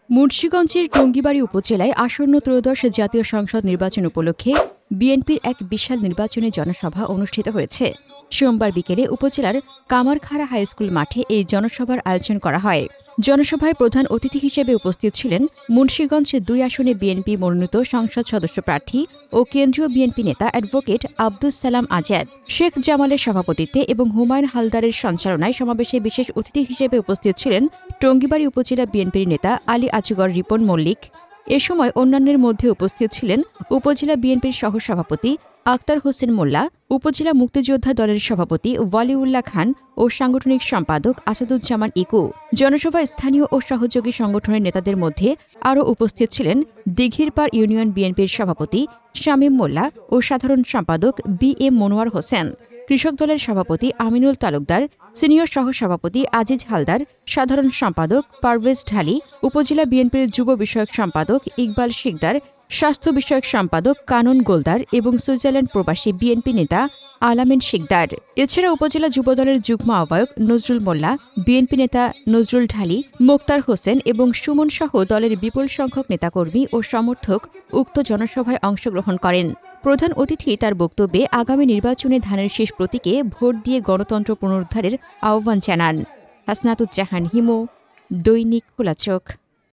মুন্সিগঞ্জের টঙ্গীবাড়ি উপজেলায় আসন্ন ত্রয়োদশ জাতীয় সংসদ নির্বাচন উপলক্ষে বিএনপির এক বিশাল নির্বাচনী জনসভা অনুষ্ঠিত হয়েছে। সোমবার বিকেলে উপজেলার কামারখাড়া হাইস্কুল মাঠে এই জনসভার আয়োজন করা হয়। জনসভায় প্রধান অতিথি হিসেবে উপস্থিত ছিলেন মুন্সিগঞ্জ ২ আসনে বিএনপি মনোনীত সংসদ সদস্য প্রার্থী ও কেন্দ্রীয় বিএনপি নেতা অ্যাডভোকেট আব্দুস সালাম আজাদ। শেখ জামালের সভাপতিত্বে এবং হুমায়ুন হালদারের সঞ্চালনায় সমাবেশে বিশেষ অতিথি হিসেবে উপস্থিত ছিলেন টঙ্গীবাড়ি উপজেলা বিএনপির নেতা আলী আজগর রিপন মল্লিক। এ সময় অন্যান্যের মধ্যে উপস্থিত ছিলেন উপজেলা বিএনপির সহসভাপতি আক্তার হোসেন মোল্লা, উপজেলা মুক্তিযোদ্ধা দলের সভাপতি ওয়ালিউল্লাহ খান ও সাংগঠনিক সম্পাদক আসাদুজ্জামান ইকু। জনসভায় স্থানীয় ও সহযোগী সংগঠনের নেতাদের মধ্যে আরও উপস্থিত ছিলেন দিঘিরপাড় ইউনিয়ন বিএনপির সভাপতি শামীম মোল্লা ও সাধারণ সম্পাদক বি এম মনোয়ার হোসেন, কৃষক দলের সভাপতি আমিনুল তালুকদার, সিনিয়র সহসভাপতি আজিজ হালদার, সাধারণ সম্পাদক পারভেজ ঢালি, উপজেলা বিএনপির যুব বিষয়ক সম্পাদক ইকবাল শিকদার, স্বাস্থ্য বিষয়ক সম্পাদক কানন গোলদার এবং সুইজারল্যান্ড প্রবাসী বিএনপি নেতা আলামিন শিকদার। এছাড়া উপজেলা যুবদলের যুগ্ম আহ্বায়ক নজরুল মোল্লা, বিএনপি নেতা নজরুল ঢালি, মোক্তার হোসেন এবং সুমন সহ দলের বিপুল সংখ্যক নেতাকর্মী ও সমর্থক উক্ত জনসভায় অংশগ্রহণ করেন। প্রধান অতিথি তার বক্তব্যে আগামী নির্বাচনে ধানের শীষ প্রতীকে ভোট দিয়ে গণতন্ত্র পুনরুদ্ধারের আহ্বান জানান। হাসনাতুজ্জাহান হিমু, দৈনিক খোলা চোখ।